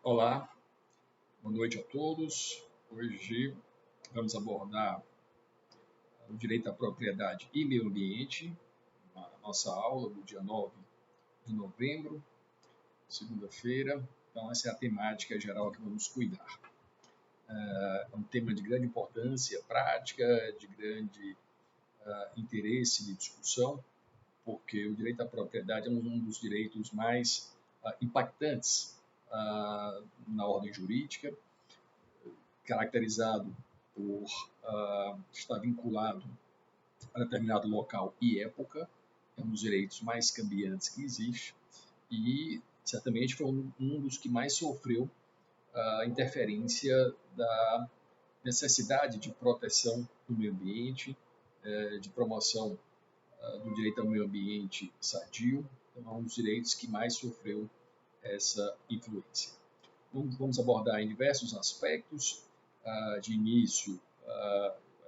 Olá, boa noite a todos. Hoje vamos abordar o direito à propriedade e meio ambiente, na nossa aula do dia 9 de novembro, segunda-feira. Então, essa é a temática geral que vamos cuidar. É um tema de grande importância prática, de grande interesse de discussão, porque o direito à propriedade é um dos direitos mais impactantes na ordem jurídica, caracterizado por estar vinculado a determinado local e época, é um dos direitos mais cambiantes que existe e certamente foi um dos que mais sofreu a interferência da necessidade de proteção do meio ambiente, de promoção do direito ao meio ambiente sadio, então é um dos direitos que mais sofreu essa influência. Vamos abordar em diversos aspectos. De início,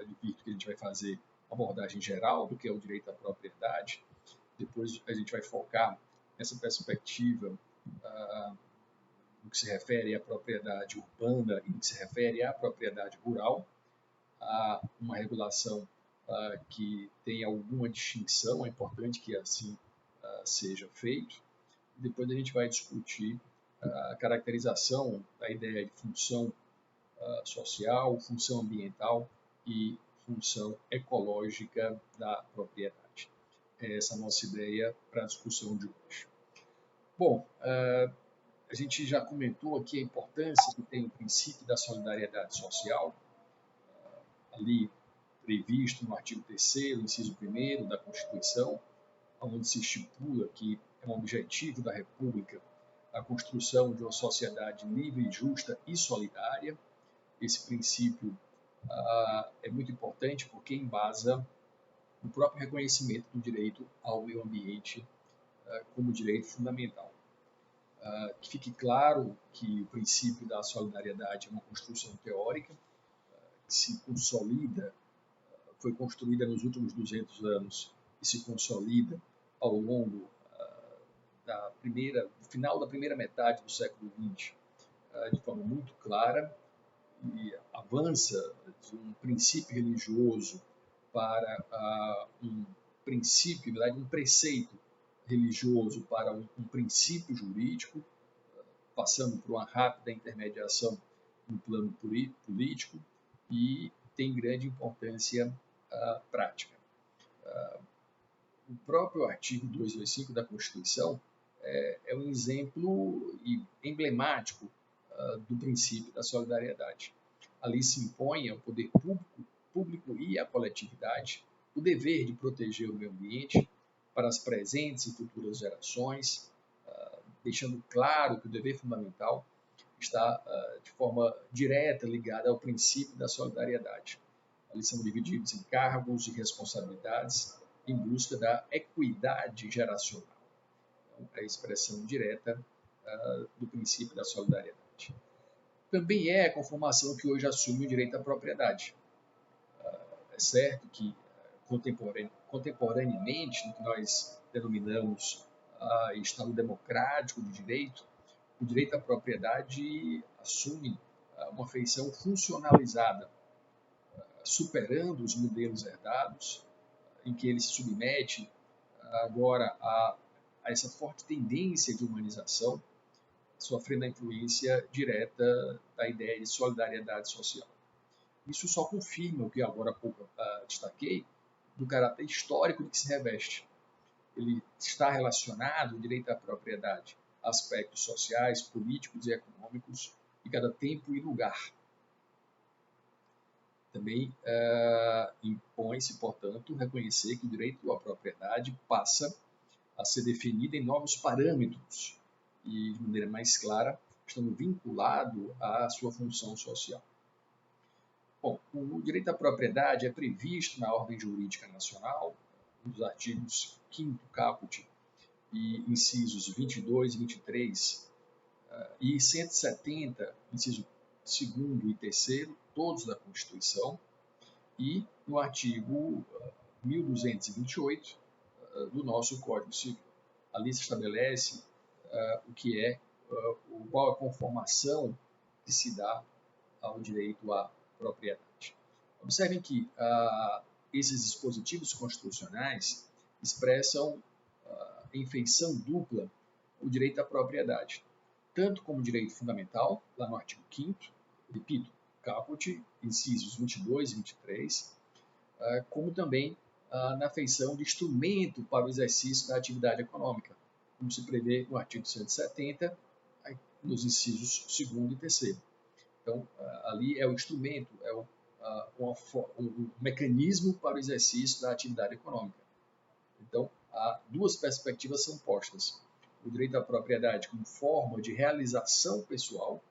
advirto que a gente vai fazer uma abordagem geral do que é o direito à propriedade. Depois a gente vai focar nessa perspectiva no que se refere à propriedade urbana e no que se refere à propriedade rural. Há uma regulação que tem alguma distinção, é importante que assim seja feito. Depois a gente vai discutir a caracterização da ideia de função social, função ambiental e função ecológica da propriedade. É essa a nossa ideia para a discussão de hoje. Bom, a gente já comentou aqui a importância que tem o princípio da solidariedade social, ali previsto no artigo 3º, inciso 1º da Constituição, onde se estipula que é um objetivo da República a construção de uma sociedade livre, justa e solidária. Esse princípio é muito importante porque embasa o próprio reconhecimento do direito ao meio ambiente como direito fundamental. Que fique claro que o princípio da solidariedade é uma construção teórica que se consolida, foi construída nos últimos 200 anos e se consolida ao longo do final da primeira metade do século XX de forma muito clara, e avança de um princípio religioso para um princípio, na verdade, um preceito religioso para um princípio jurídico, passando por uma rápida intermediação no plano político e tem grande importância prática. O próprio artigo 225 da Constituição é um exemplo emblemático do princípio da solidariedade. Ali se impõe ao poder público e à coletividade o dever de proteger o meio ambiente para as presentes e futuras gerações, deixando claro que o dever fundamental está de forma direta ligada ao princípio da solidariedade. Ali são divididos em cargos e responsabilidades em busca da equidade geracional. Então, é a expressão direta do princípio da solidariedade. Também é a conformação que hoje assume o direito à propriedade. É certo que, contemporaneamente, no que nós denominamos Estado democrático de direito, o direito à propriedade assume uma feição funcionalizada, superando os modelos herdados, em que ele se submete agora a essa forte tendência de humanização, sofrendo a influência direta da ideia de solidariedade social. Isso só confirma o que agora há pouco destaquei, do caráter histórico de que se reveste. Ele está relacionado, o direito à propriedade, a aspectos sociais, políticos e econômicos de cada tempo e lugar. Também impõe-se, portanto, reconhecer que o direito à propriedade passa a ser definido em novos parâmetros e, de maneira mais clara, estando vinculado à sua função social. Bom, o direito à propriedade é previsto na ordem jurídica nacional, nos artigos 5º caput e incisos 22 e 23, e 170, inciso 2º e 3º, todos da Constituição, e no artigo 1228 do nosso Código Civil. Ali se estabelece o que é qual a conformação que se dá ao direito à propriedade. Observem que esses dispositivos constitucionais expressam em feição dupla o direito à propriedade, tanto como direito fundamental, lá no artigo 5º, repito, caput, incisos 22 e 23, como também na feição de instrumento para o exercício da atividade econômica, como se prevê no artigo 170, nos incisos 2º e 3º. Então, ali é o instrumento, é o mecanismo para o exercício da atividade econômica. Então, duas perspectivas são postas. O direito à propriedade como forma de realização pessoal,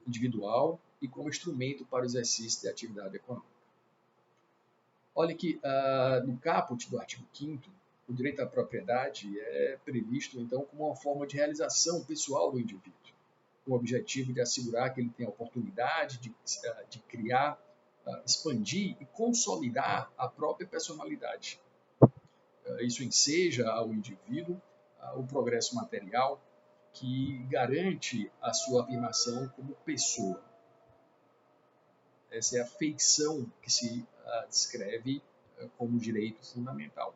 individual, e como instrumento para o exercício da atividade econômica. Olha que no caput do artigo 5º, o direito à propriedade é previsto, então, como uma forma de realização pessoal do indivíduo, com o objetivo de assegurar que ele tenha a oportunidade de criar, expandir e consolidar a própria personalidade. Isso enseja ao indivíduo o progresso material que garante a sua afirmação como pessoa. Essa é a feição que se descreve como direito fundamental.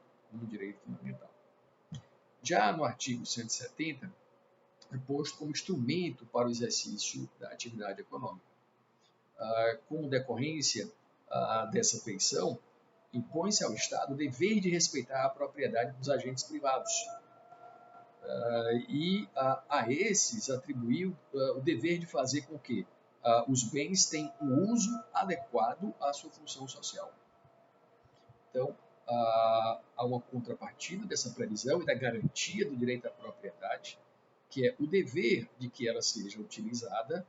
Já no artigo 170, é posto como instrumento para o exercício da atividade econômica. Como decorrência dessa feição, impõe-se ao Estado o dever de respeitar a propriedade dos agentes privados e a esses atribuiu o dever de fazer com que os bens tenham o uso adequado à sua função social. Então, há uma contrapartida dessa previsão e da garantia do direito à propriedade, que é o dever de que ela seja utilizada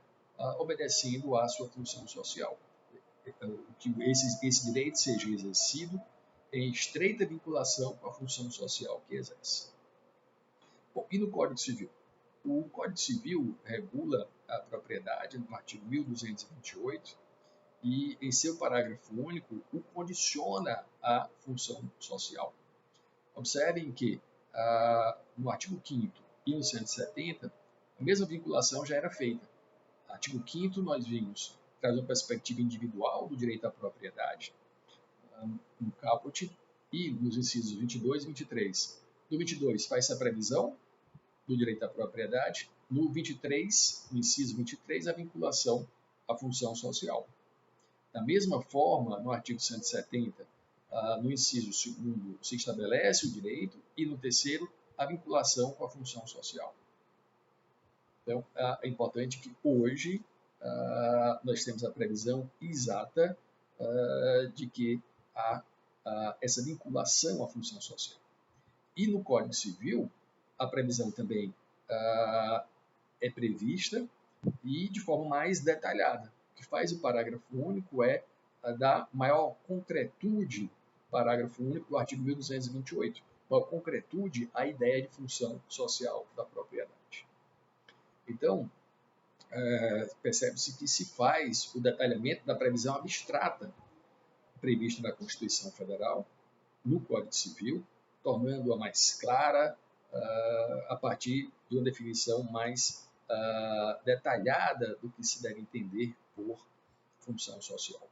obedecendo à sua função social. Que esse direito seja exercido em estreita vinculação com a função social que exerce. Bom, e no Código Civil? O Código Civil regula a propriedade no artigo 1228 e, em seu parágrafo único, o condiciona à função social. Observem que no artigo 5º e no 170, a mesma vinculação já era feita. No artigo 5º, nós vimos traz uma perspectiva individual do direito à propriedade no caput e nos incisos 22 e 23. No 22, faz-se a previsão do direito à propriedade. No 23, no inciso 23, a vinculação à função social. Da mesma forma, no artigo 170, no inciso 2º, se estabelece o direito e no 3º, a vinculação com a função social. Então, é importante que hoje nós temos a previsão exata de que há essa vinculação à função social. E no Código Civil, a previsão também é prevista e de forma mais detalhada. O que faz o parágrafo único é dar maior concretude, parágrafo único do artigo 1228, maior concretude à ideia de função social da propriedade. Então, percebe-se que se faz o detalhamento da previsão abstrata prevista na Constituição Federal, no Código Civil, tornando-a mais clara a partir de uma definição mais detalhada do que se deve entender por função social.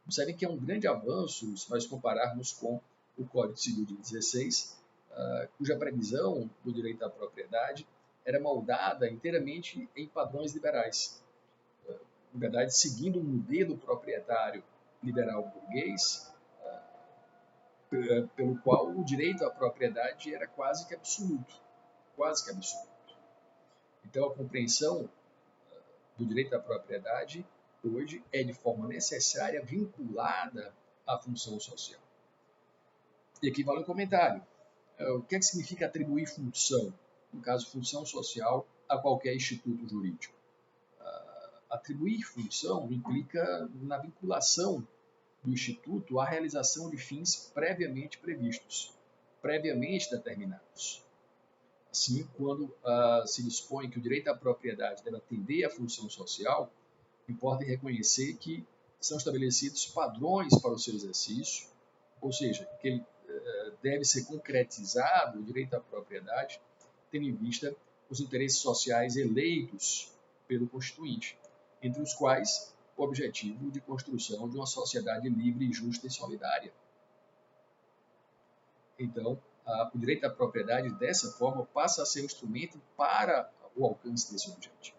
Observem que é um grande avanço se nós compararmos com o Código Civil de 16, cuja previsão do direito à propriedade era moldada inteiramente em padrões liberais. Na verdade, seguindo um modelo proprietário liberal burguês, pelo qual o direito à propriedade era quase que absoluto. Então, a compreensão do direito à propriedade hoje é de forma necessária vinculada à função social. E aqui vale um comentário. O que é que significa atribuir função? No caso, função social a qualquer instituto jurídico. Atribuir função implica na vinculação do instituto à realização de fins previamente previstos, previamente determinados. Assim, quando se dispõe que o direito à propriedade deve atender à função social, importa reconhecer que são estabelecidos padrões para o seu exercício, ou seja, que ele deve ser concretizado, o direito à propriedade, tendo em vista os interesses sociais eleitos pelo Constituinte, entre os quais o objetivo de construção de uma sociedade livre, justa e solidária. Então, o direito à propriedade, dessa forma, passa a ser um instrumento para o alcance desse objetivo.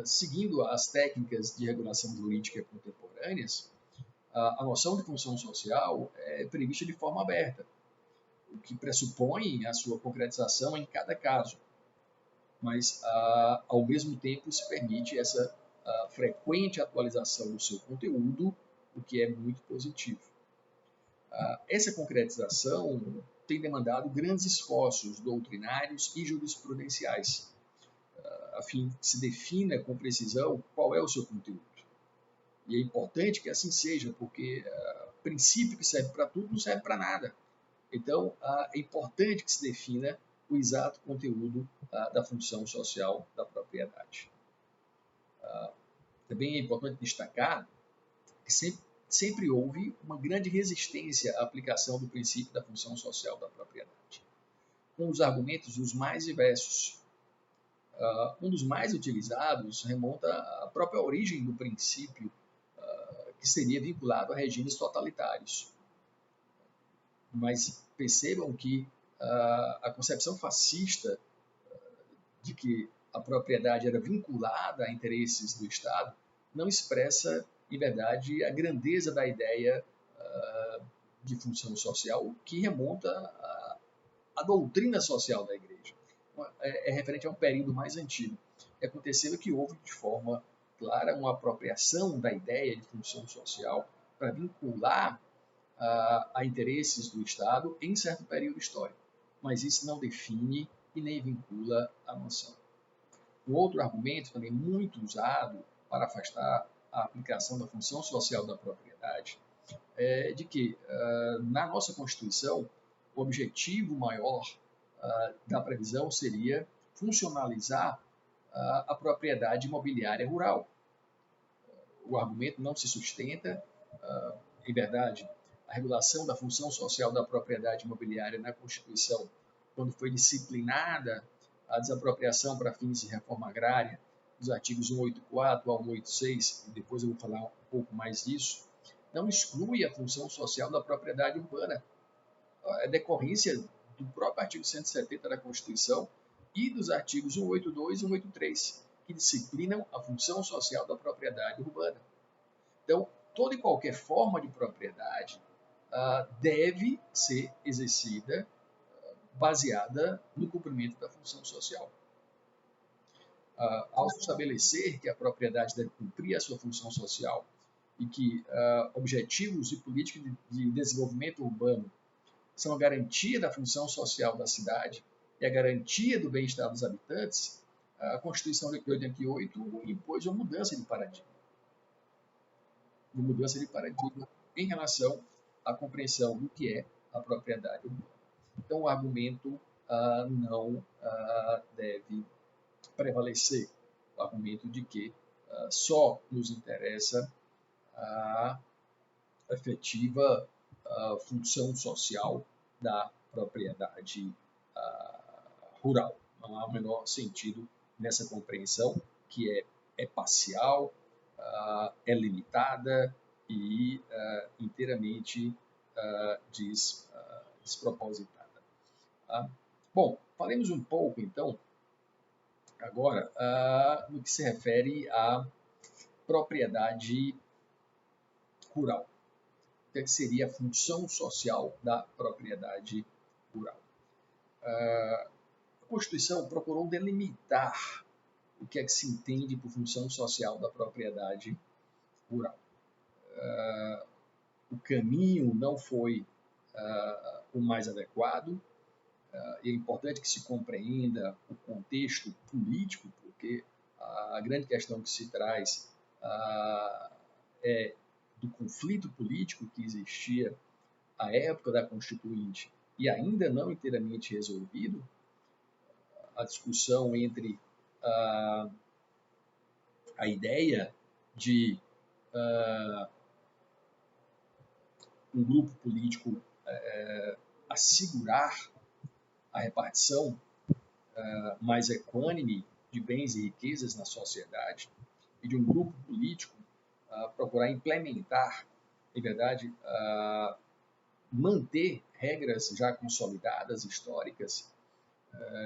Seguindo as técnicas de regulação jurídica contemporâneas, a noção de função social é prevista de forma aberta, o que pressupõe a sua concretização em cada caso, mas, ao mesmo tempo, se permite essa frequente atualização do seu conteúdo, o que é muito positivo. Essa concretização tem demandado grandes esforços doutrinários e jurisprudenciais, a fim que se defina com precisão qual é o seu conteúdo. E é importante que assim seja, porque princípio que serve para tudo não serve para nada. Então, é importante que se defina o exato conteúdo da função social da propriedade. Também é importante destacar que sempre houve uma grande resistência à aplicação do princípio da função social da propriedade, com os argumentos os mais diversos. Um dos mais utilizados remonta à própria origem do princípio, que seria vinculado a regimes totalitários. Mas percebam que a concepção fascista de que a propriedade era vinculada a interesses do Estado não expressa, em verdade, a grandeza da ideia de função social, que remonta à doutrina social da Igreja. É referente a um período mais antigo. E aconteceu que houve, de forma clara, uma apropriação da ideia de função social para vincular a interesses do Estado em certo período histórico. Mas isso não define e nem vincula a noção. Um outro argumento também muito usado para afastar a aplicação da função social da propriedade é de que, na nossa Constituição, o objetivo maior da previsão seria funcionalizar a propriedade imobiliária rural. O argumento não se sustenta, em verdade, a regulação da função social da propriedade imobiliária na Constituição, quando foi disciplinada a desapropriação para fins de reforma agrária, dos artigos 184 ao 186, e depois eu vou falar um pouco mais disso, não exclui a função social da propriedade urbana. É decorrência do próprio artigo 170 da Constituição e dos artigos 182 e 183, que disciplinam a função social da propriedade urbana. Então, toda e qualquer forma de propriedade deve ser exercida baseada no cumprimento da função social. Ao estabelecer que a propriedade deve cumprir a sua função social e que objetivos e políticas de desenvolvimento urbano são a garantia da função social da cidade e a garantia do bem-estar dos habitantes, a Constituição de 88 impôs uma mudança de paradigma. Em relação à compreensão do que é a propriedade urbana. Então, o argumento não deve prevalecer. O argumento de que só nos interessa a efetiva função social da propriedade rural. Não há o menor sentido nessa compreensão, que é parcial, é limitada e inteiramente despropositada. Bom, falemos um pouco, então, agora, no que se refere à propriedade rural. O que seria a função social da propriedade rural? A Constituição procurou delimitar o que é que se entende por função social da propriedade rural. O caminho não foi o mais adequado, e é importante que se compreenda o contexto político, porque a grande questão que se traz é do conflito político que existia à época da Constituinte e ainda não inteiramente resolvido, a discussão entre a ideia de um grupo político assegurar a repartição mais equânime de bens e riquezas na sociedade e de um grupo político procurar implementar, em verdade, manter regras já consolidadas, históricas,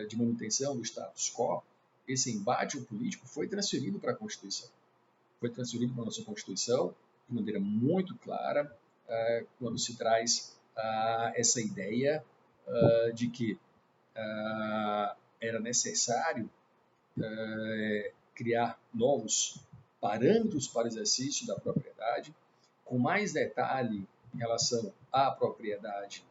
de manutenção do status quo, esse embate político foi transferido para a Constituição. Foi transferido para a nossa Constituição de maneira muito clara, quando se traz essa ideia de que era necessário criar novos parâmetros para o exercício da propriedade, com mais detalhe em relação à propriedade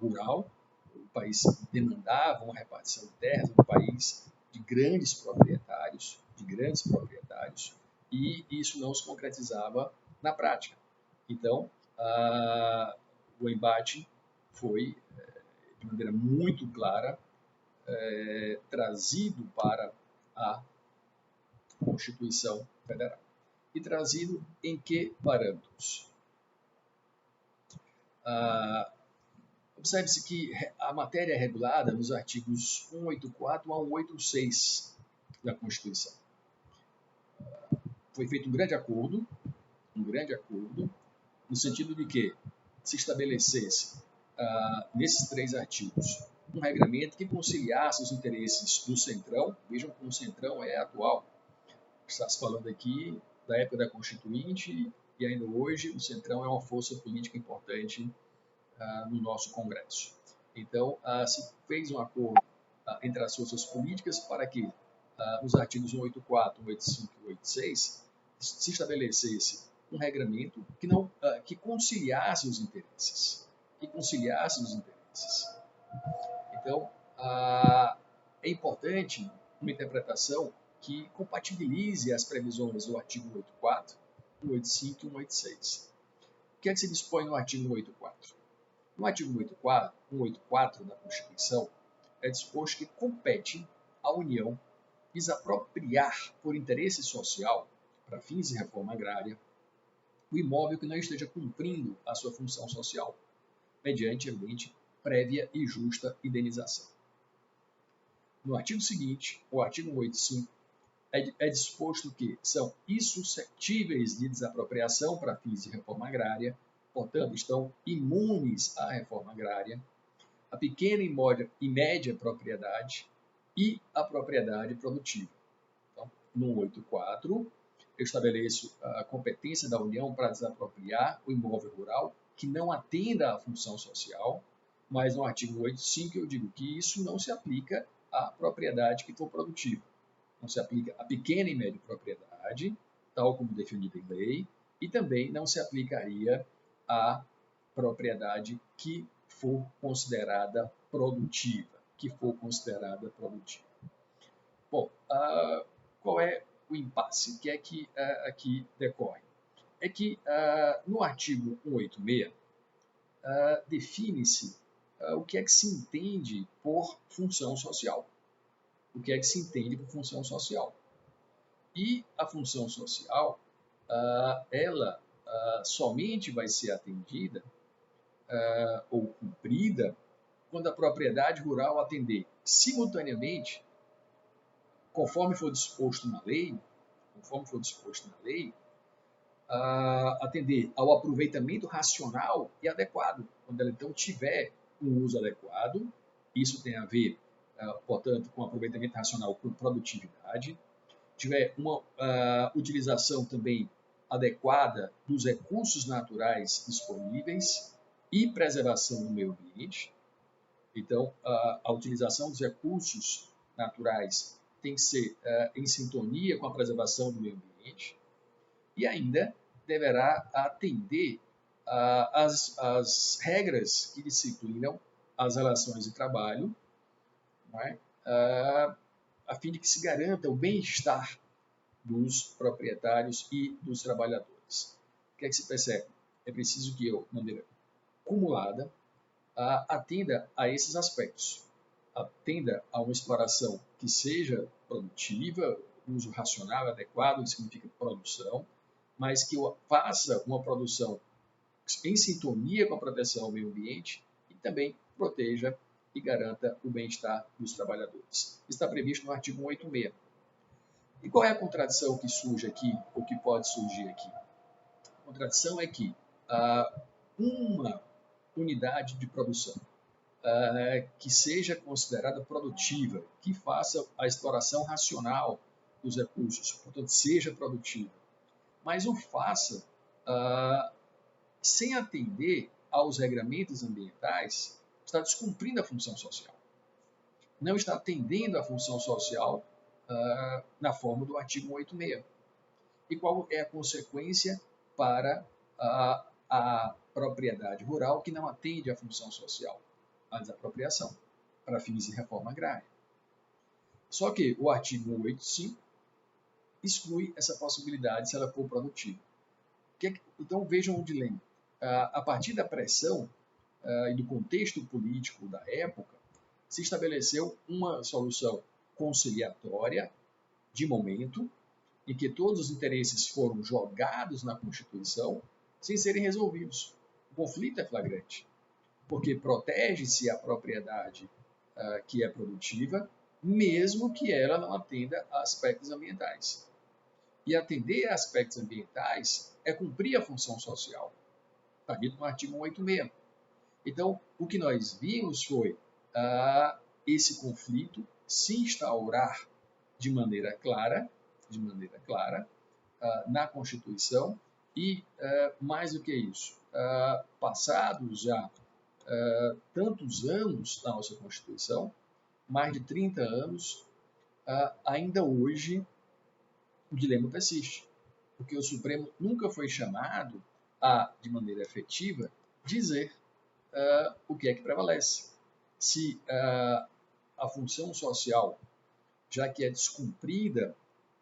rural. O país demandava uma repartição de terras, um país de grandes proprietários, e isso não se concretizava na prática. Então, o embate foi, de maneira muito clara, trazido para a Constituição Federal. E trazido em que parâmetros? Observe-se que a matéria é regulada nos artigos 184 a 186 da Constituição. Foi feito um grande acordo, no sentido de que se estabelecesse, nesses 3 artigos, um regramento que conciliasse os interesses do Centrão. Vejam como o Centrão é atual. Está se falando aqui da época da Constituinte, e ainda hoje o Centrão é uma força política importante no nosso Congresso. Então, se fez um acordo entre as forças políticas para que, nos artigos 184, 185 e 186, se estabelecesse um regramento que conciliasse os interesses. Então, é importante uma interpretação que compatibilize as previsões do artigo 184, 185 e 186. O que é que se dispõe no artigo 184? No artigo 184 da Constituição, é disposto que compete à União desapropriar por interesse social, para fins de reforma agrária, o imóvel que não esteja cumprindo a sua função social, mediante, evidente, prévia e justa indenização. No artigo seguinte, o artigo 185, é disposto que são insuscetíveis de desapropriação para fins de reforma agrária, portanto, estão imunes à reforma agrária, a pequena e média propriedade e a propriedade produtiva. Então, no 184, eu estabeleço a competência da União para desapropriar o imóvel rural que não atenda à função social, mas no artigo 185 eu digo que isso não se aplica à propriedade que for produtiva. Não se aplica à pequena e média propriedade, tal como definido em lei, e também não se aplicaria à propriedade que for considerada produtiva. Bom, qual é o impasse? O que é que aqui decorre? É que no artigo 186 define-se o que é que se entende por função social. E a função social, ela somente vai ser atendida ou cumprida quando a propriedade rural atender simultaneamente, conforme for disposto na lei, atender ao aproveitamento racional e adequado. Quando ela então tiver um uso adequado, isso tem a ver, portanto, com aproveitamento racional com produtividade, tiver uma utilização também adequada dos recursos naturais disponíveis e preservação do meio ambiente. Então, a utilização dos recursos naturais tem que ser em sintonia com a preservação do meio ambiente e ainda deverá atender às regras que disciplinam as relações de trabalho, não é? A fim de que se garanta o bem-estar dos proprietários e dos trabalhadores. O que é que se percebe? É preciso que eu, de maneira cumulada, atenda a esses aspectos. Atenda a uma exploração que seja produtiva, uso racional, adequado, que significa produção, mas que eu faça uma produção em sintonia com a proteção ao meio ambiente e também proteja e garanta o bem-estar dos trabalhadores. Está previsto no artigo 186. E qual é a contradição que surge aqui, ou que pode surgir aqui? A contradição é que uma unidade de produção que seja considerada produtiva, que faça a exploração racional dos recursos, portanto, seja produtiva, mas o faça sem atender aos regramentos ambientais, está descumprindo a função social. Não está atendendo à função social na forma do artigo 186. E qual é a consequência para a propriedade rural que não atende à função social? A desapropriação, para fins de reforma agrária. Só que o artigo 185 exclui essa possibilidade se ela for produtiva. Então vejam o dilema. A partir da pressão e do contexto político da época, se estabeleceu uma solução conciliatória de momento, em que todos os interesses foram jogados na Constituição sem serem resolvidos. O conflito é flagrante, porque protege-se a propriedade que é produtiva, mesmo que ela não atenda a aspectos ambientais. E atender a aspectos ambientais é cumprir a função social. Está dito no artigo 186. Então, o que nós vimos foi esse conflito se instaurar de maneira clara na Constituição e, mais do que isso, passados já tantos anos na nossa Constituição, mais de 30 anos, ainda hoje o dilema persiste, porque o Supremo nunca foi chamado a, de maneira efetiva, dizer o que é que prevalece. Se a função social, já que é descumprida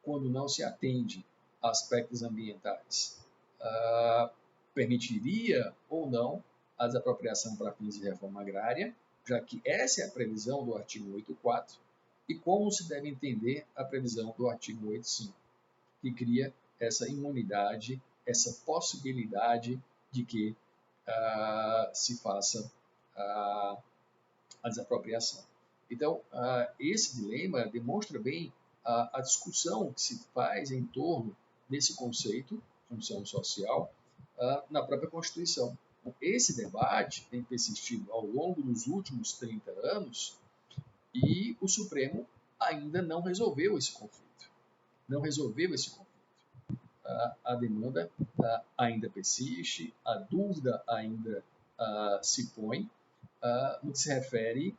quando não se atende a aspectos ambientais, permitiria ou não a desapropriação para fins de reforma agrária, já que essa é a previsão do artigo 184, e como se deve entender a previsão do artigo 185, que cria essa imunidade, essa possibilidade de que se faça a desapropriação. Então, esse dilema demonstra bem a discussão que se faz em torno desse conceito, função social, na própria Constituição. Esse debate tem persistido ao longo dos últimos 30 anos e o Supremo ainda não resolveu esse conflito. A demanda ainda persiste, a dúvida ainda se põe no que se refere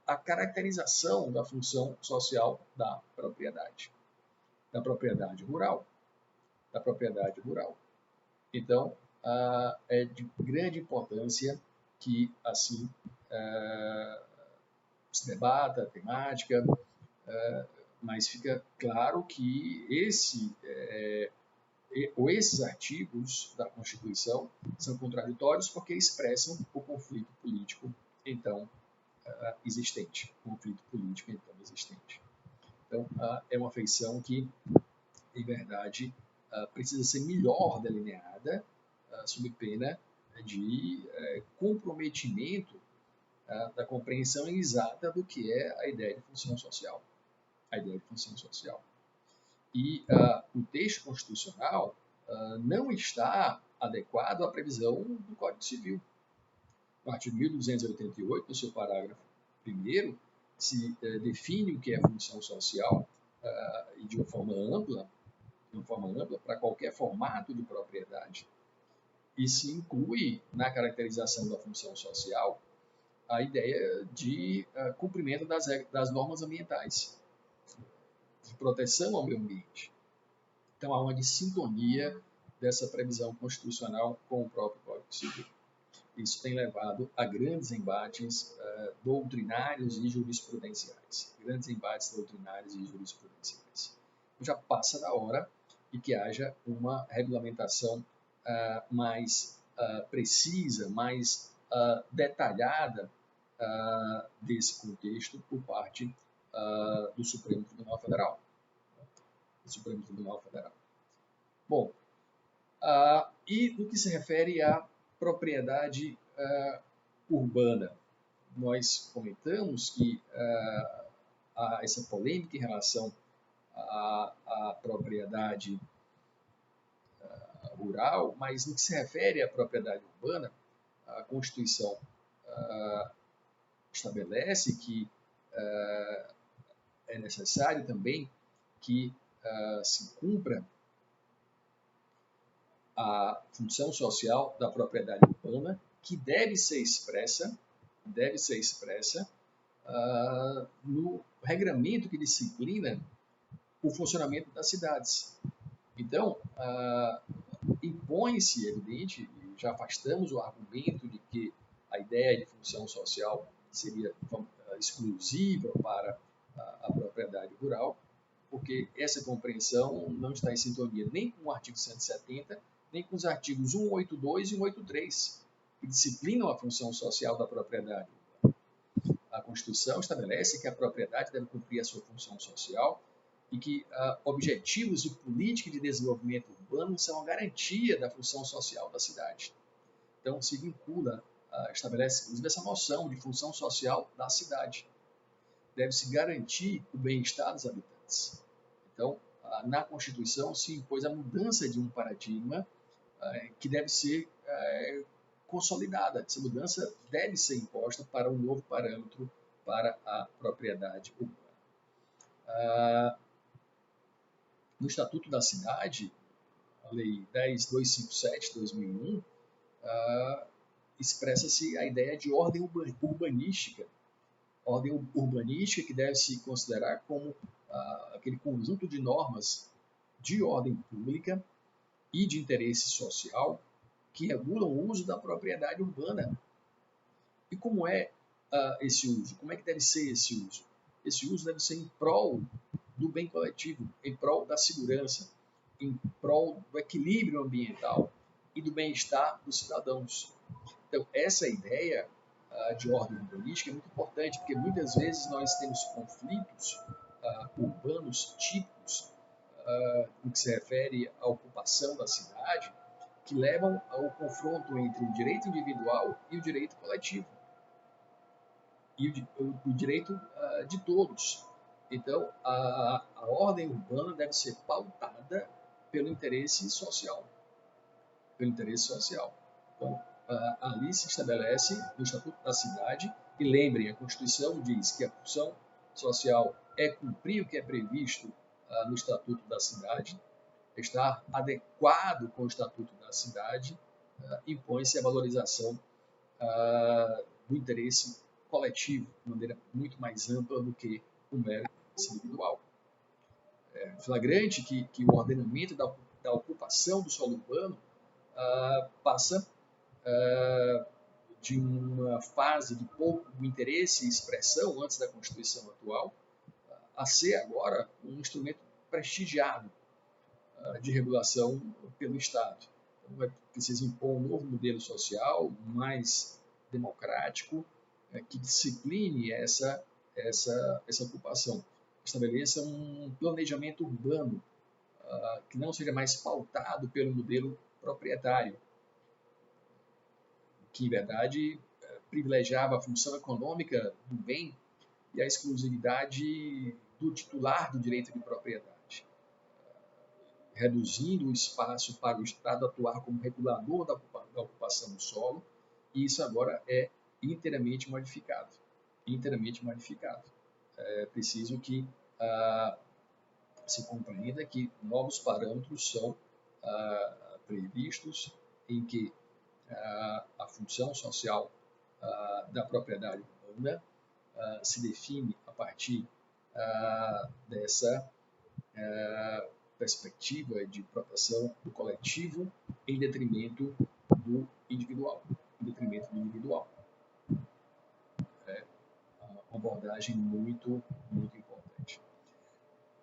à caracterização da função social da propriedade rural. Então, é de grande importância que assim se debata a temática, mas fica claro que esses artigos da Constituição são contraditórios porque expressam o conflito político então existente. Então, é uma feição que, em verdade, precisa ser melhor delineada sob pena de comprometimento da compreensão exata do que é a ideia de função social. E o texto constitucional não está adequado à previsão do Código Civil. No artigo 1288, no seu parágrafo 1º, se define o que é função social e de uma forma ampla para qualquer formato de propriedade, e se inclui na caracterização da função social a ideia de cumprimento das normas ambientais, de proteção ao meio ambiente. Então, há uma dissintonia dessa previsão constitucional com o próprio Código Civil. Isso tem levado a grandes embates doutrinários e jurisprudenciais. Já passa da hora de que haja uma regulamentação mais precisa, mais detalhada desse contexto por parte do Supremo Tribunal Federal. Bom, e no que se refere à propriedade urbana, nós comentamos que há essa polêmica em relação à propriedade rural, mas no que se refere à propriedade urbana, a Constituição estabelece que é necessário também que se cumpra a função social da propriedade urbana, que deve ser expressa no regramento que disciplina o funcionamento das cidades. Então, impõe-se, evidente, e já afastamos o argumento de que a ideia de função social seria exclusiva para a propriedade rural, porque essa compreensão não está em sintonia nem com o artigo 170, nem com os artigos 182 e 183, que disciplinam a função social da propriedade. A Constituição estabelece que a propriedade deve cumprir a sua função social e que objetivos de política de desenvolvimento urbano são a garantia da função social da cidade. Então, se vincula, estabelece inclusive essa noção de função social da cidade. Deve-se garantir o bem-estar dos habitantes. Então, na Constituição se impôs a mudança de um paradigma que deve ser consolidada. Essa mudança deve ser imposta para um novo parâmetro para a propriedade urbana. No Estatuto da Cidade, a Lei 10.257 de 2001, expressa-se a ideia de ordem urbanística. Ordem urbanística que deve se considerar como aquele conjunto de normas de ordem pública e de interesse social que regulam o uso da propriedade urbana. E como é esse uso? Como é que deve ser esse uso? Esse uso deve ser em prol do bem coletivo, em prol da segurança, em prol do equilíbrio ambiental e do bem-estar dos cidadãos. Então, essa ideia de ordem urbanística é muito importante, porque muitas vezes nós temos conflitos urbanos típicos no que se refere à ocupação da cidade, que levam ao confronto entre o direito individual e o direito coletivo, e o direito de todos. Então, a ordem urbana deve ser pautada pelo interesse social. Então, ali se estabelece no Estatuto da Cidade, e lembrem, a Constituição diz que a função social é cumprir o que é previsto no Estatuto da Cidade, estar adequado com o Estatuto da Cidade, impõe-se a valorização do interesse coletivo, de maneira muito mais ampla do que o mero interesse individual. É flagrante que o ordenamento da ocupação do solo urbano passa de uma fase de pouco interesse e expressão antes da Constituição atual a ser agora um instrumento prestigiado de regulação pelo Estado. Então, vai precisar impor um novo modelo social mais democrático que discipline essa ocupação. Estabeleça um planejamento urbano que não seja mais pautado pelo modelo proprietário, que, em verdade, privilegiava a função econômica do bem e a exclusividade do titular do direito de propriedade, reduzindo o espaço para o Estado atuar como regulador da ocupação do solo, e isso agora é inteiramente modificado. É preciso que se compreenda que novos parâmetros são previstos em que a função social da propriedade urbana se define a partir dessa perspectiva de proteção do coletivo em detrimento do individual. É uma abordagem muito, muito importante.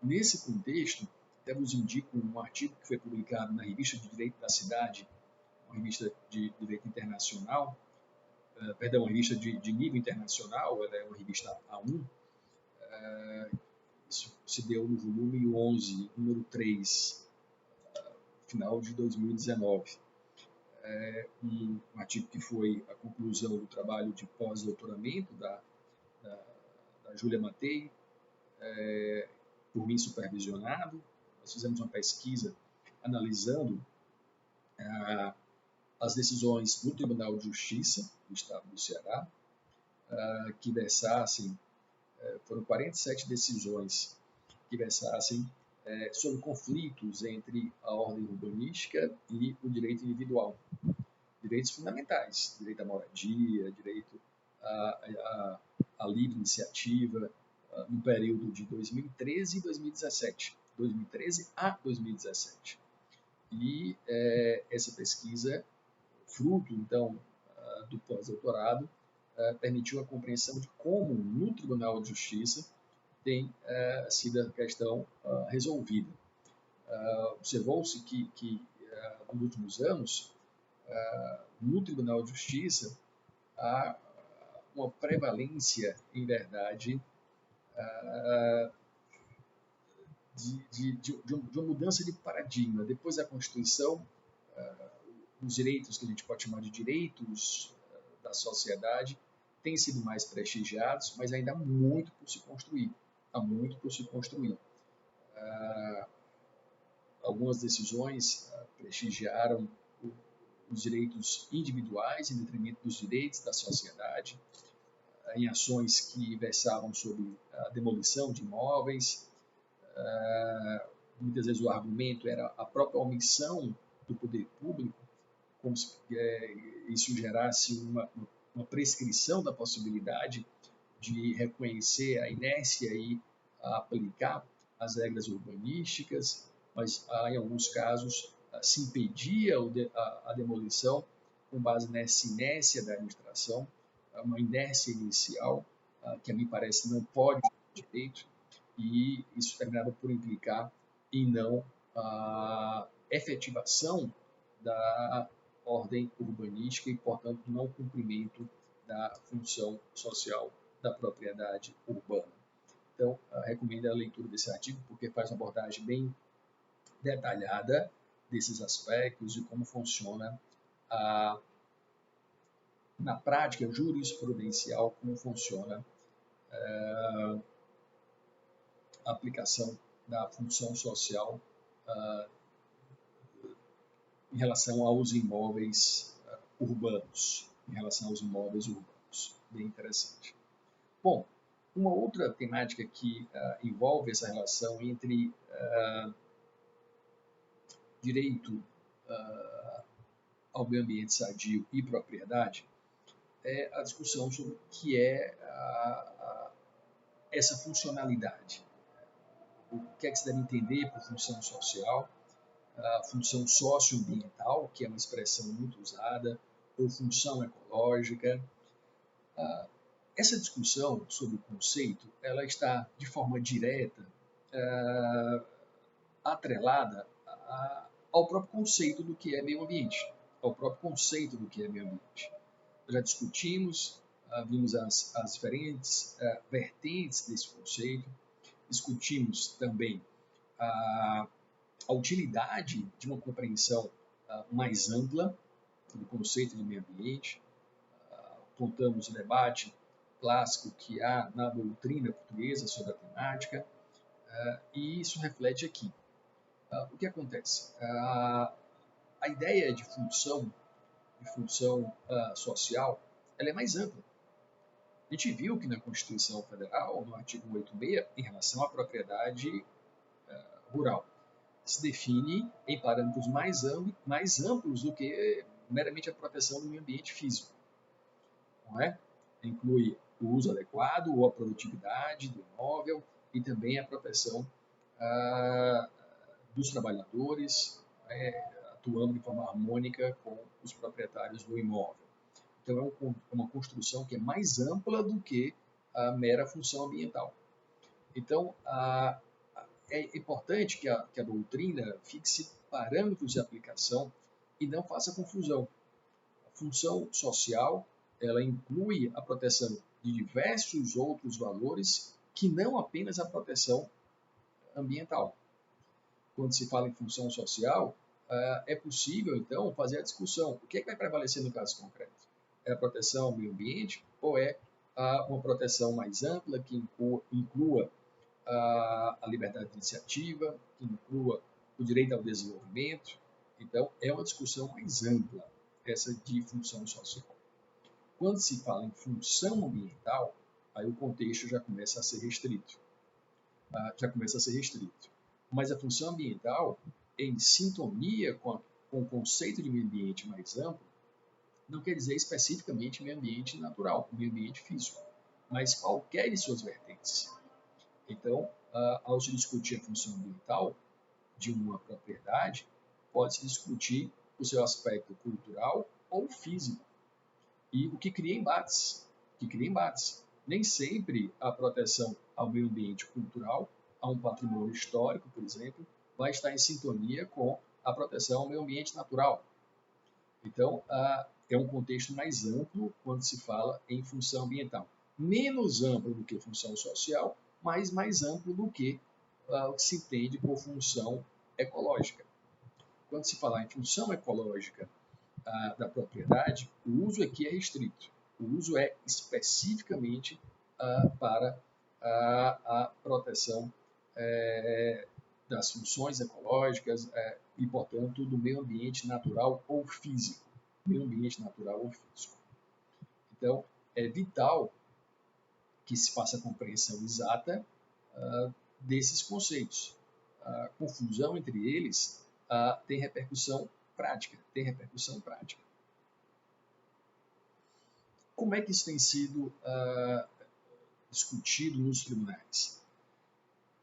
Nesse contexto, até vos indico um artigo que foi publicado na Revista de Direito da Cidade, uma revista de direito internacional, uma revista de nível internacional, ela é uma revista A1, isso se deu no volume 11, número 3, final de 2019. um artigo que foi a conclusão do trabalho de pós-doutoramento da Júlia Matei, por mim supervisionado. Nós fizemos uma pesquisa analisando as decisões do Tribunal de Justiça do Estado do Ceará, que versassem, foram 47 decisões que versassem sobre conflitos entre a ordem urbanística e o direito individual. Direitos fundamentais, direito à moradia, direito à livre iniciativa, no período de 2013 e 2017. 2013 a 2017. E essa pesquisa, fruto, então, do pós-doutorado, permitiu a compreensão de como, no Tribunal de Justiça, tem sido a questão resolvida. Observou-se que nos últimos anos, no Tribunal de Justiça, há uma prevalência, em verdade, de uma mudança de paradigma. Depois da Constituição, os direitos que a gente pode chamar de direitos da sociedade têm sido mais prestigiados, mas ainda há muito por se construir. Há muito por se construir. Algumas decisões prestigiaram os direitos individuais em detrimento dos direitos da sociedade, em ações que versavam sobre a demolição de imóveis. Muitas vezes o argumento era a própria omissão do poder público, como se isso gerasse uma prescrição da possibilidade de reconhecer a inércia e aplicar as regras urbanísticas, mas em alguns casos se impedia a demolição com base nessa inércia da administração, uma inércia inicial que a mim parece não pode ter direito, e isso terminava por implicar em não efetivação da ordem urbanística e, portanto, não cumprimento da função social da propriedade urbana. Então, recomendo a leitura desse artigo porque faz uma abordagem bem detalhada desses aspectos e como funciona na prática jurisprudencial, como funciona a aplicação da função social em relação aos imóveis urbanos. Bem interessante. Bom, uma outra temática que envolve essa relação entre direito ao meio ambiente sadio e propriedade é a discussão sobre o que é essa funcionalidade. O que é que se deve entender por função social, a função socioambiental, que é uma expressão muito usada, ou função ecológica. Essa discussão sobre o conceito, ela está de forma direta atrelada ao próprio conceito do que é meio ambiente, Já discutimos, vimos as diferentes vertentes desse conceito, discutimos também a utilidade de uma compreensão mais ampla do conceito de meio ambiente, apontamos o debate clássico que há na doutrina portuguesa sobre a temática, e isso reflete aqui. O que acontece? A ideia de função social, ela é mais ampla. A gente viu que na Constituição Federal, no artigo 186, em relação à propriedade rural, se define em parâmetros mais amplos do que meramente a proteção do meio ambiente físico. Não é? Inclui o uso adequado ou a produtividade do imóvel e também a proteção dos trabalhadores, atuando de forma harmônica com os proprietários do imóvel. Então, é uma construção que é mais ampla do que a mera função ambiental. Então, é importante que a doutrina fixe parâmetros de aplicação e não faça confusão. A função social, ela inclui a proteção de diversos outros valores que não apenas a proteção ambiental. Quando se fala em função social, é possível, então, fazer a discussão. O que é que vai prevalecer no caso concreto? É a proteção ao meio ambiente ou é uma proteção mais ampla que inclua a liberdade de iniciativa, que inclua o direito ao desenvolvimento? Então, é uma discussão mais ampla, essa de função social. Quando se fala em função ambiental, aí o contexto já começa a ser restrito. Mas a função ambiental, em sintonia com o conceito de meio ambiente mais amplo, não quer dizer especificamente meio ambiente natural, meio ambiente físico, mas qualquer de suas vertentes. Então, ao se discutir a função ambiental de uma propriedade, pode-se discutir o seu aspecto cultural ou físico, e o que cria embates. Nem sempre a proteção ao meio ambiente cultural, a um patrimônio histórico, por exemplo, vai estar em sintonia com a proteção ao meio ambiente natural. Então, é um contexto mais amplo quando se fala em função ambiental. Menos amplo do que função social, mas mais amplo do que o que se entende por função ecológica. Quando se falar em função ecológica da propriedade, o uso aqui é restrito. O uso é especificamente para a proteção das funções ecológicas e, portanto, do meio ambiente natural ou físico. Então, é vital que se faça a compreensão exata desses conceitos. A confusão entre eles tem repercussão prática. Como é que isso tem sido discutido nos tribunais?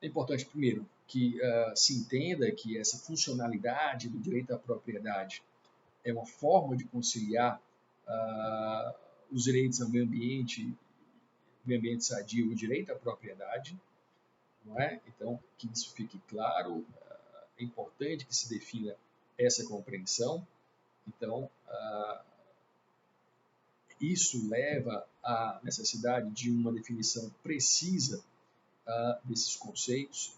É importante, primeiro, que se entenda que essa funcionalidade do direito à propriedade é uma forma de conciliar os direitos ao meio ambiente sadio e o direito à propriedade, não é? Então, que isso fique claro, é importante que se defina essa compreensão. Então, isso leva à necessidade de uma definição precisa desses conceitos,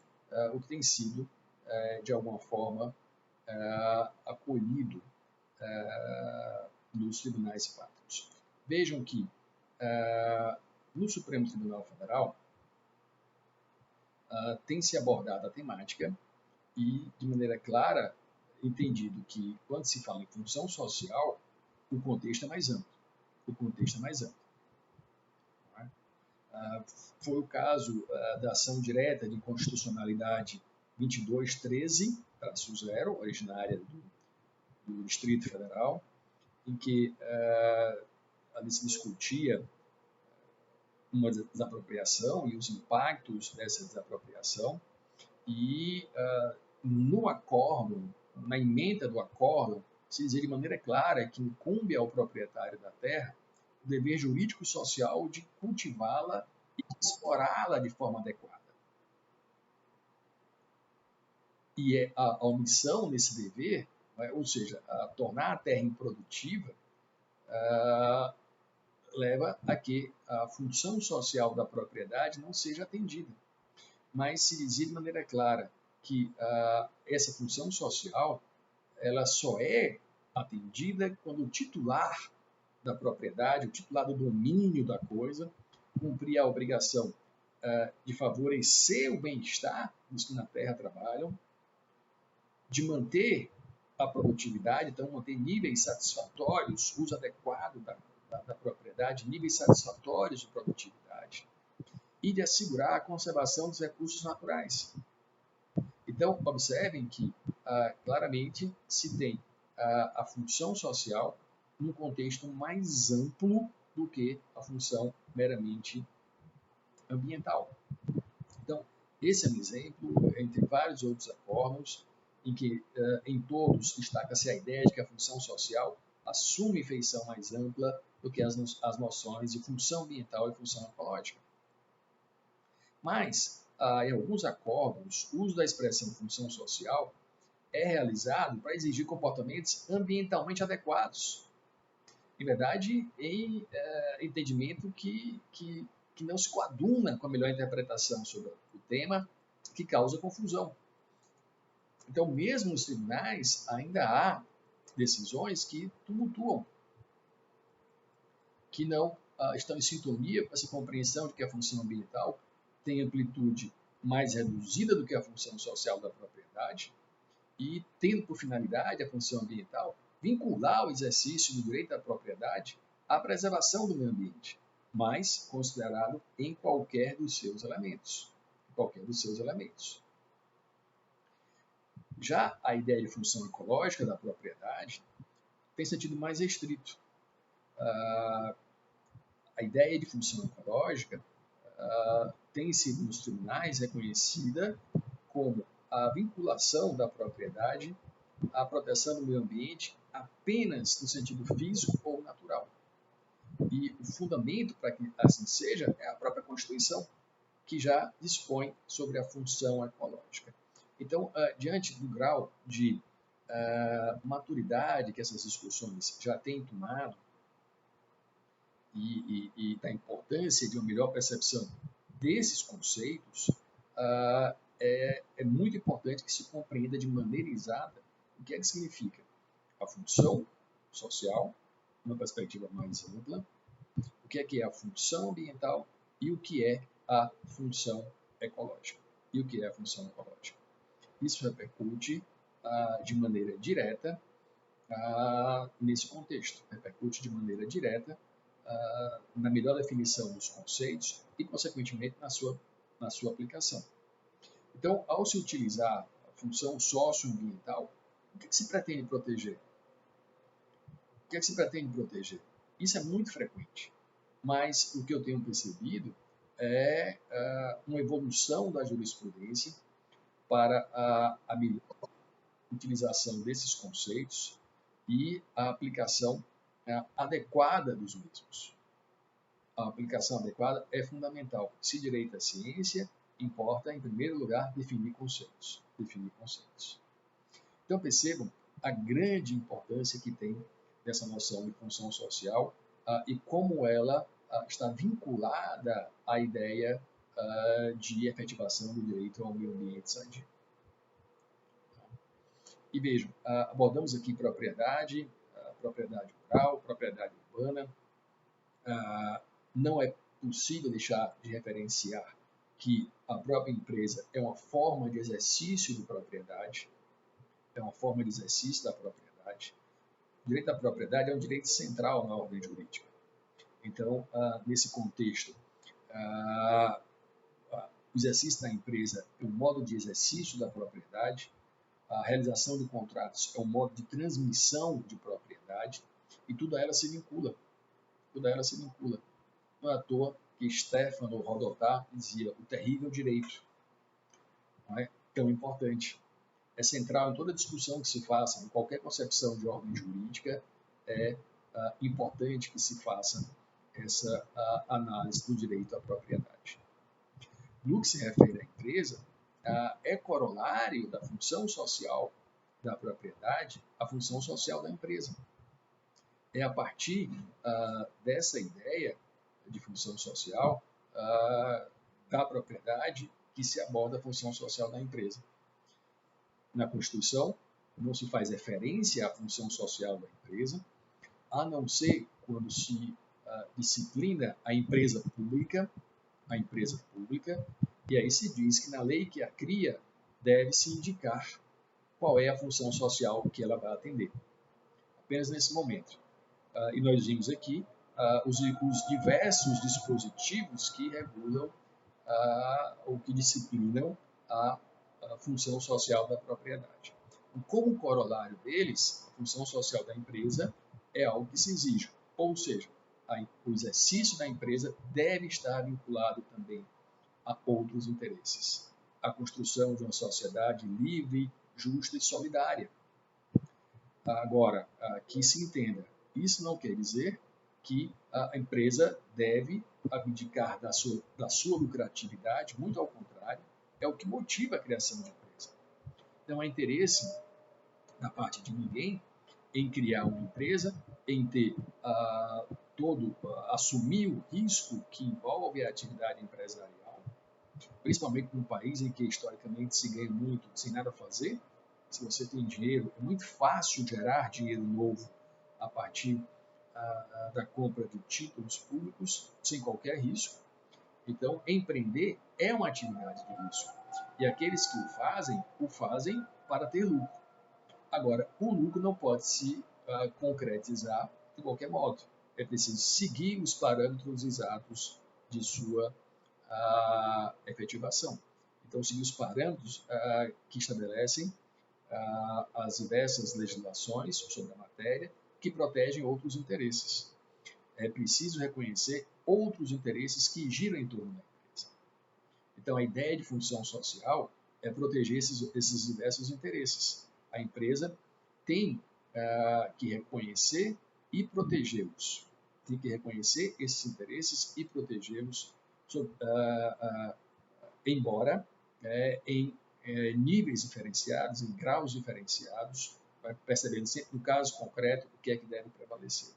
o que tem sido, de alguma forma, acolhido nos tribunais práticos. Vejam que, no Supremo Tribunal Federal, tem se abordado a temática e, de maneira clara, entendido que, quando se fala em função social, o contexto é mais amplo. Foi o caso da ação direta de inconstitucionalidade 2213-0, originária do Distrito Federal, em que ali se discutia uma desapropriação e os impactos dessa desapropriação, e no acórdão, na ementa do acórdão, se dizia de maneira clara que incumbe ao proprietário da terra o dever jurídico e social de cultivá-la e explorá-la de forma adequada. E a omissão nesse dever, ou seja, tornar a terra improdutiva, leva a que a função social da propriedade não seja atendida. Mas se dizia de maneira clara que essa função social ela só é atendida quando o titular da propriedade, o titular do domínio da coisa, cumprir a obrigação de favorecer o bem-estar dos que na terra trabalham, de manter a produtividade, então manter níveis satisfatórios, uso adequado da propriedade, níveis satisfatórios de produtividade, e de assegurar a conservação dos recursos naturais. Então, observem que claramente se tem a função social num contexto mais amplo do que a função meramente ambiental. Então, esse é um exemplo, entre vários outros acórdãos, em que em todos destaca-se a ideia de que a função social assume feição mais ampla do que as noções de função ambiental e função ecológica. Mas, em alguns acórdãos, o uso da expressão função social é realizado para exigir comportamentos ambientalmente adequados. Em verdade, em entendimento que não se coaduna com a melhor interpretação sobre o tema, que causa confusão. Então, mesmo nos tribunais, ainda há decisões que tumultuam, que não estão em sintonia com essa compreensão de que a função ambiental tem amplitude mais reduzida do que a função social da propriedade e tendo por finalidade a função ambiental vincular o exercício do direito à propriedade à preservação do meio ambiente, mas considerado em qualquer dos seus elementos. Já a ideia de função ecológica da propriedade tem sentido mais restrito. A ideia de função ecológica tem sido nos tribunais reconhecida como a vinculação da propriedade à proteção do meio ambiente apenas no sentido físico ou natural. E o fundamento para que assim seja é a própria Constituição, que já dispõe sobre a função ecológica. Então, diante do grau de maturidade que essas discussões já têm tomado e da importância de uma melhor percepção desses conceitos, é muito importante que se compreenda de maneira exata o que é que significa a função social, numa perspectiva mais ampla, o que é a função ambiental e o que é a função ecológica. Isso repercute de maneira direta nesse contexto, na melhor definição dos conceitos e, consequentemente, na sua aplicação. Então, ao se utilizar a função socioambiental, o que se pretende proteger? Isso é muito frequente, mas o que eu tenho percebido é uma evolução da jurisprudência para a melhor utilização desses conceitos e a aplicação adequada dos mesmos. A aplicação adequada é fundamental. Se direito é ciência, importa, em primeiro lugar, definir conceitos. Então, percebam a grande importância que tem dessa noção de função social e como ela está vinculada à ideia de efetivação do direito ao meio ambiente sadio. E vejam, abordamos aqui propriedade rural, propriedade urbana. Não é possível deixar de referenciar que a própria empresa é uma forma de exercício de propriedade, O direito à propriedade é um direito central na ordem jurídica. Então, nesse contexto, o exercício da empresa é um modo de exercício da propriedade, a realização de contratos é um modo de transmissão de propriedade e tudo a ela se vincula. Não é à toa que Stefano Rodotà dizia o terrível direito. Não é tão importante. É central em toda discussão que se faça, em qualquer concepção de ordem jurídica, é importante que se faça essa análise do direito à propriedade. No que se refere à empresa, é corolário da função social da propriedade a função social da empresa. É a partir dessa ideia de função social da propriedade que se aborda a função social da empresa. Na Constituição, não se faz referência à função social da empresa, a não ser quando se disciplina a empresa pública, e aí se diz que na lei que a cria deve-se indicar qual é a função social que ela vai atender. Apenas nesse momento. E nós vimos aqui os diversos dispositivos que regulam ou que disciplinam a função social da propriedade. E como corolário deles, a função social da empresa é algo que se exige, ou seja, o exercício da empresa deve estar vinculado também a outros interesses. A construção de uma sociedade livre, justa e solidária. Agora, que se entenda, isso não quer dizer que a empresa deve abdicar da sua lucratividade, muito ao contrário, é o que motiva a criação de empresa. Não há interesse da parte de ninguém em criar uma empresa, em ter assumir o risco que envolve a atividade empresarial, principalmente num país em que historicamente se ganha muito sem nada a fazer, se você tem dinheiro, é muito fácil gerar dinheiro novo a partir da compra de títulos públicos, sem qualquer risco. Então, empreender é uma atividade de risco. E aqueles que o fazem para ter lucro. Agora, o lucro não pode se concretizar de qualquer modo. É preciso seguir os parâmetros exatos de sua efetivação. Então, seguir os parâmetros que estabelecem as diversas legislações sobre a matéria que protegem outros interesses. É preciso reconhecer outros interesses que giram em torno da empresa. Então, a ideia de função social é proteger esses diversos interesses. A empresa tem que reconhecer e protegê-los. Tem que reconhecer esses interesses e protegê-los, embora em níveis diferenciados, em graus diferenciados, percebendo sempre no caso concreto o que é que deve prevalecer.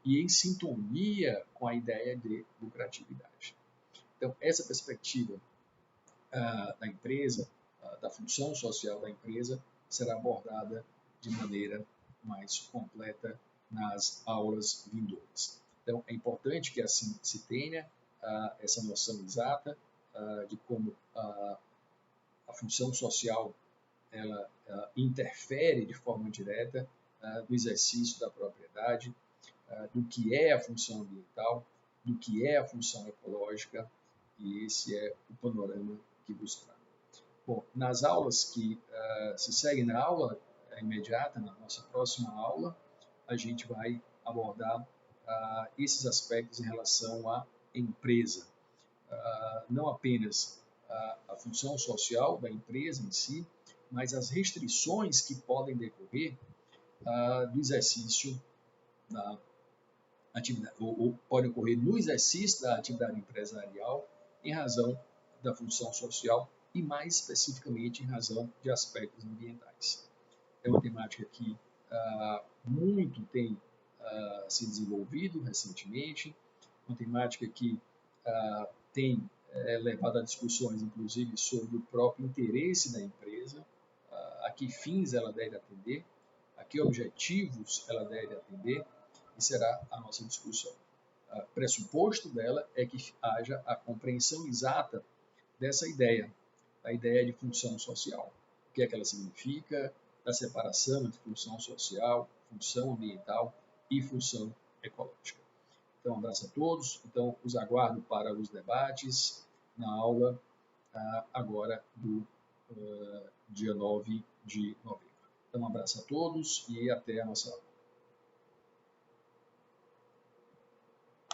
E em sintonia com a ideia de lucratividade. Então, essa perspectiva da empresa, da função social da empresa, será abordada de maneira mais completa nas aulas vindouras. Então, é importante que assim se tenha essa noção exata de como a função social ela interfere de forma direta no exercício da propriedade, do que é a função ambiental, do que é a função ecológica, e esse é o panorama que vos trago. Bom, nas aulas que se seguem na aula imediata, na nossa próxima aula, a gente vai abordar esses aspectos em relação à empresa. Não apenas a função social da empresa em si, mas as restrições que podem decorrer do exercício da atividade, ou pode ocorrer no exercício da atividade empresarial em razão da função social e mais especificamente em razão de aspectos ambientais. É uma temática que muito tem se desenvolvido recentemente, uma temática que tem levado a discussões, inclusive, sobre o próprio interesse da empresa, a que fins ela deve atender, a que objetivos ela deve atender, e será a nossa discussão. O pressuposto dela é que haja a compreensão exata dessa ideia, a ideia de função social. O que é que ela significa, da separação entre função social, função ambiental e função ecológica. Então, um abraço a todos. Então, os aguardo para os debates na aula agora do dia 9 de novembro. Então, um abraço a todos e até a nossa aula.